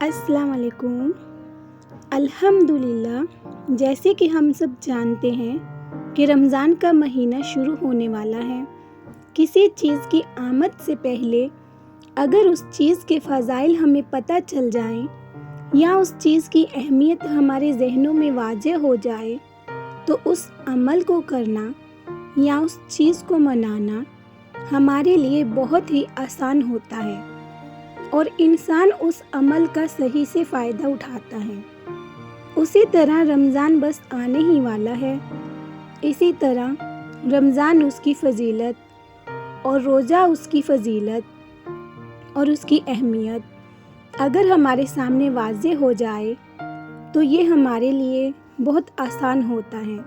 अस्सलाम वालेकुम। अल्हम्दुलिल्लाह, जैसे कि हम सब जानते हैं कि रमज़ान का महीना शुरू होने वाला है। किसी चीज़ की आमद से पहले अगर उस चीज़ के फ़ज़ाइल हमें पता चल जाएं या उस चीज़ की अहमियत हमारे ज़हनों में वाज़ेह हो जाए तो उस अमल को करना या उस चीज़ को मनाना हमारे लिए बहुत ही आसान होता है और इंसान उस अमल का सही से फ़ायदा उठाता है। उसी तरह रमज़ान बस आने ही वाला है। इसी तरह रमज़ान उसकी फ़जीलत और रोज़ा उसकी फ़जीलत और उसकी अहमियत अगर हमारे सामने वाज़ेह हो जाए तो ये हमारे लिए बहुत आसान होता है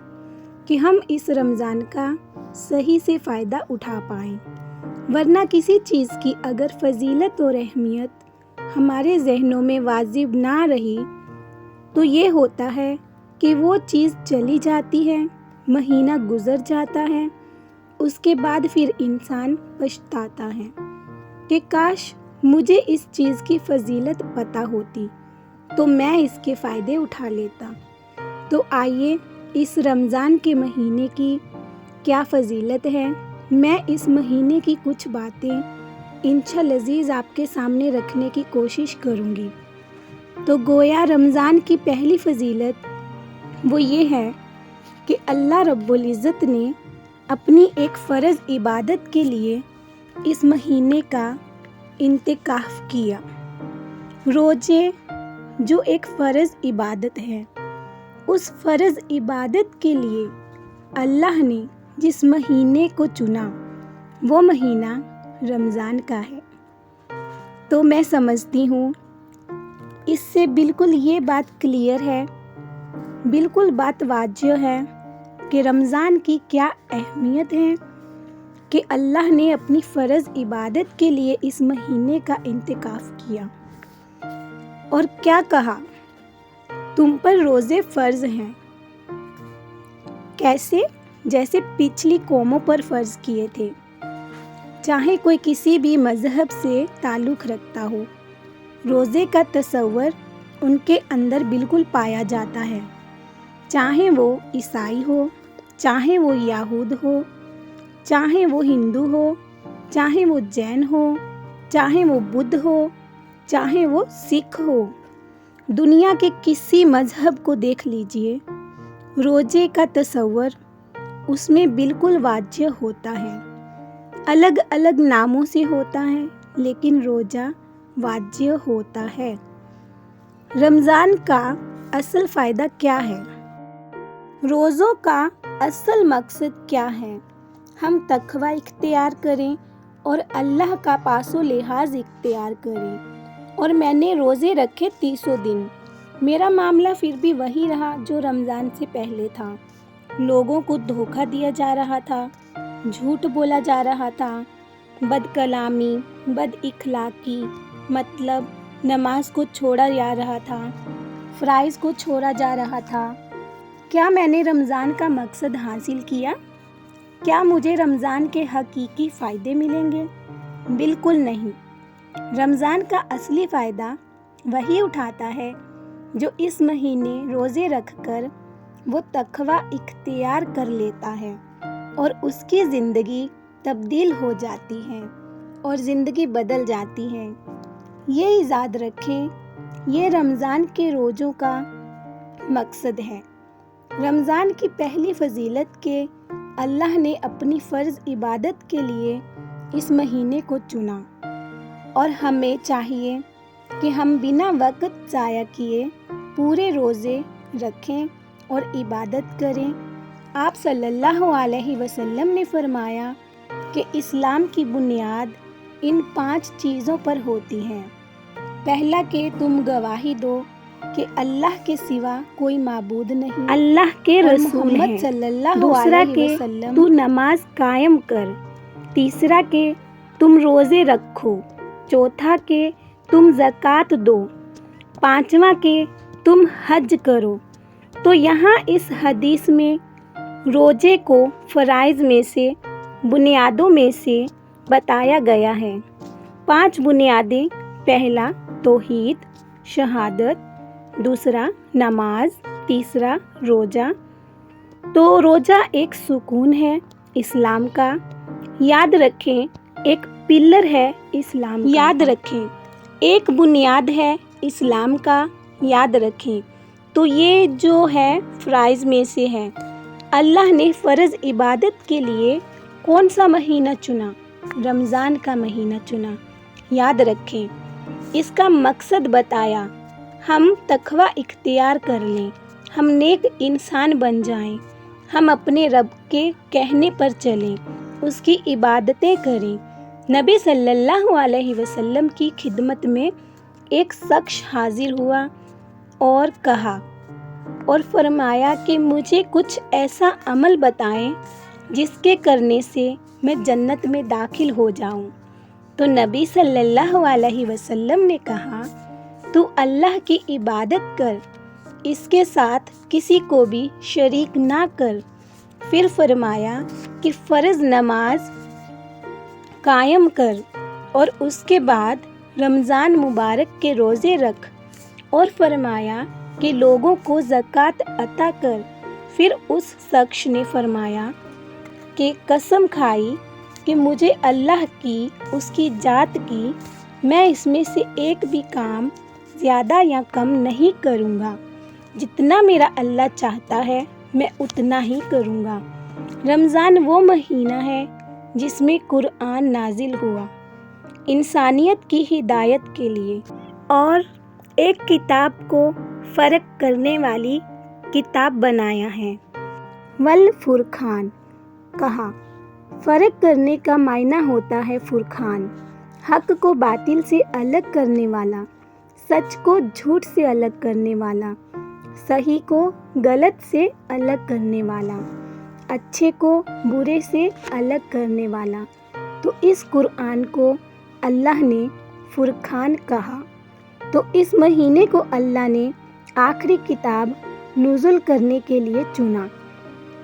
कि हम इस रमज़ान का सही से फ़ायदा उठा पाएँ। वरना किसी चीज़ की अगर फ़जीलत और अहमियत हमारे ज़हनों में वाजिब ना रही तो ये होता है कि वो चीज़ चली जाती है, महीना गुज़र जाता है, उसके बाद फिर इंसान पछताता है कि काश मुझे इस चीज़ की फ़जीलत पता होती तो मैं इसके फ़ायदे उठा लेता। तो आइए इस रमज़ान के महीने की क्या फ़जीलत है, मैं इस महीने की कुछ बातें इंशाअल्लाह अज़ीज़ आपके सामने रखने की कोशिश करूँगी। तो गोया रमज़ान की पहली फ़जीलत वो ये है कि अल्लाह रब्बुल इज़्ज़त ने अपनी एक फ़र्ज़ इबादत के लिए इस महीने का इंतकाफ़ किया। रोज़े जो एक फ़र्ज़ इबादत है, उस फ़र्ज़ इबादत के लिए अल्लाह ने जिस महीने को चुना वो महीना रमज़ान का है। तो मैं समझती हूँ इससे बिल्कुल ये बात क्लियर है, बिल्कुल बात वाज़ेह है कि रमज़ान की क्या अहमियत है कि अल्लाह ने अपनी फ़र्ज़ इबादत के लिए इस महीने का इंतकाफ़ किया। और क्या कहा, तुम पर रोज़े फ़र्ज़ हैं। कैसे? जैसे पिछली कौमों पर फ़र्ज़ किए थे, चाहे कोई किसी भी मज़हब से ताल्लुक़ रखता हो, रोज़े का तसव्वुर उनके अंदर बिल्कुल पाया जाता है। चाहे वो ईसाई हो, चाहे वो यहूद हो, चाहे वो हिंदू हो, चाहे वो जैन हो, चाहे वो बुद्ध हो, चाहे वो सिख हो, दुनिया के किसी मज़हब को देख लीजिए, रोज़े का तसव्वुर उसमें बिल्कुल वाज़ेह होता है। अलग अलग नामों से होता है लेकिन रोज़ा वाज़ेह होता है। रमज़ान का असल फ़ायदा क्या है? रोज़ों का असल मकसद क्या है? हम तक़वा इख्तियार करें और अल्लाह का पासो लिहाज इख्तियार करें। और मैंने रोज़े रखे 30 दिन, मेरा मामला फिर भी वही रहा जो रमज़ान से पहले था। लोगों को धोखा दिया जा रहा था, झूठ बोला जा रहा था, बदकलामी, बद इखलाकी, मतलब नमाज को छोड़ा जा रहा था, फ़राइज़ को छोड़ा जा रहा था। क्या मैंने रमज़ान का मकसद हासिल किया? क्या मुझे रमज़ान के हकीकी फ़ायदे मिलेंगे? बिल्कुल नहीं। रमज़ान का असली फ़ायदा वही उठाता है जो इस महीने रोज़े रखकर वो तक़वा इख्तियार कर लेता है और उसकी ज़िंदगी तब्दील हो जाती है और ज़िंदगी बदल जाती है। ये याद रखें, ये रमज़ान के रोज़ों का मकसद है। रमज़ान की पहली फ़जीलत के अल्लाह ने अपनी फ़र्ज़ इबादत के लिए इस महीने को चुना और हमें चाहिए कि हम बिना वक़्त ज़ाया किए पूरे रोज़े रखें और इबादत करें। आप सल्लल्लाहु अलैहि वसल्लम ने फरमाया कि इस्लाम की बुनियाद इन 5 चीज़ों पर होती है। पहला कि तुम गवाही दो कि अल्लाह के सिवा कोई माबूद नहीं, अल्लाह के रसूल हैं। दूसरा कि तू नमाज कायम कर। तीसरा कि तुम रोज़े रखो। चौथा कि तुम ज़कात दो। पांचवा कि तुम हज करो। तो यहाँ इस हदीस में रोज़े को फ़राइज़ में से, बुनियादों में से बताया गया है। 5 बुनियादें। पहला तौहीद, शहादत, दूसरा नमाज, तीसरा रोज़ा। तो रोज़ा एक सुकून है इस्लाम का, याद रखें, एक पिलर है इस्लाम का, याद रखें, एक बुनियाद है इस्लाम का, याद रखें। तो ये जो है फ़राइज़ में से है। अल्लाह ने फ़र्ज़ इबादत के लिए कौन सा महीना चुना? रमज़ान का महीना चुना, याद रखें। इसका मकसद बताया, हम तक़वा इख्तियार कर लें, हम नेक इंसान बन जाएं, हम अपने रब के कहने पर चलें, उसकी इबादतें करें। नबी सल्लल्लाहु अलैहि वसल्लम की खिदमत में एक शख्स हाजिर हुआ और कहा और फरमाया कि मुझे कुछ ऐसा अमल बताएं जिसके करने से मैं जन्नत में दाखिल हो जाऊं। तो नबी सल्लल्लाहु अलैहि वसल्लम ने कहा, तू अल्लाह की इबादत कर, इसके साथ किसी को भी शरीक ना कर। फिर फरमाया कि फ़र्ज़ नमाज कायम कर और उसके बाद रमज़ान मुबारक के रोज़े रख, और फरमाया कि लोगों को ज़कात अता कर। फिर उस शख्स ने फरमाया कि कसम खाई कि मुझे अल्लाह की, उसकी जात की, मैं इसमें से एक भी काम ज़्यादा या कम नहीं करूँगा, जितना मेरा अल्लाह चाहता है मैं उतना ही करूँगा। रमज़ान वो महीना है जिसमें कुरान नाजिल हुआ इंसानियत की हिदायत के लिए, और एक किताब को फ़र्क करने वाली किताब बनाया है। वल फुरखान कहा, फ़र्क करने का मायना होता है फुरखान, हक़ को बातिल से अलग करने वाला, सच को झूठ से अलग करने वाला, सही को गलत से अलग करने वाला, अच्छे को बुरे से अलग करने वाला। तो इस कुरान को अल्लाह ने फुरखान कहा। तो इस महीने को अल्लाह ने आखिरी किताब नुज़ुल करने के लिए चुना।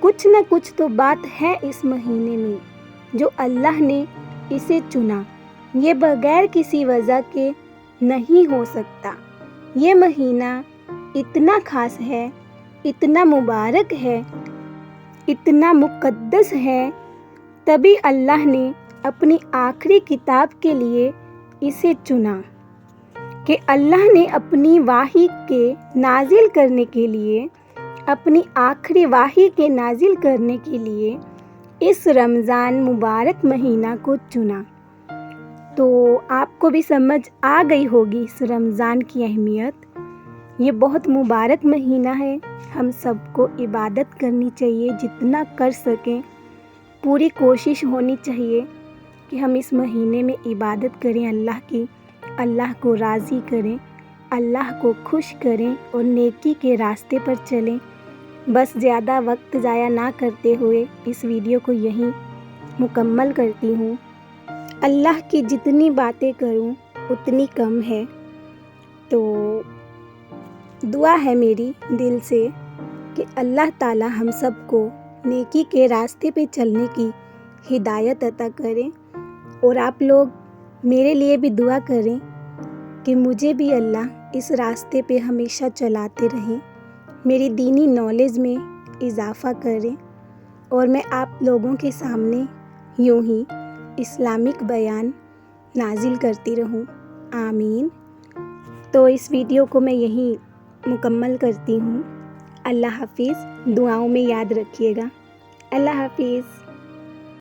कुछ न कुछ तो बात है इस महीने में जो अल्लाह ने इसे चुना, ये बगैर किसी वजह के नहीं हो सकता। ये महीना इतना ख़ास है, इतना मुबारक है, इतना मुक़द्दस है, तभी अल्लाह ने अपनी आखिरी किताब के लिए इसे चुना कि अल्लाह ने अपनी वाही के नाजिल करने के लिए, अपनी आखिरी वाही के नाजिल करने के लिए इस रमज़ान मुबारक महीना को चुना। तो आपको भी समझ आ गई होगी इस रमज़ान की अहमियत। ये बहुत मुबारक महीना है, हम सबको इबादत करनी चाहिए, जितना कर सकें पूरी कोशिश होनी चाहिए कि हम इस महीने में इबादत करें अल्लाह की, अल्लाह को राज़ी करें, अल्लाह को खुश करें और नेकी के रास्ते पर चलें। बस ज़्यादा वक्त ज़ाया ना करते हुए इस वीडियो को यहीं मुकम्मल करती हूँ। अल्लाह की जितनी बातें करूँ उतनी कम है। तो दुआ है मेरी दिल से कि अल्लाह ताला हम सबको नेकी के रास्ते पे चलने की हिदायत अता करें, और आप लोग मेरे लिए भी दुआ करें कि मुझे भी अल्लाह इस रास्ते पे हमेशा चलाते रहें, मेरी दीनी नॉलेज में इजाफ़ा करें और मैं आप लोगों के सामने यूं ही इस्लामिक बयान नाजिल करती रहूं। आमीन। तो इस वीडियो को मैं यहीं मुकम्मल करती हूँ। अल्लाह हाफिज़। दुआओं में याद रखिएगा। अल्लाह हाफिज़।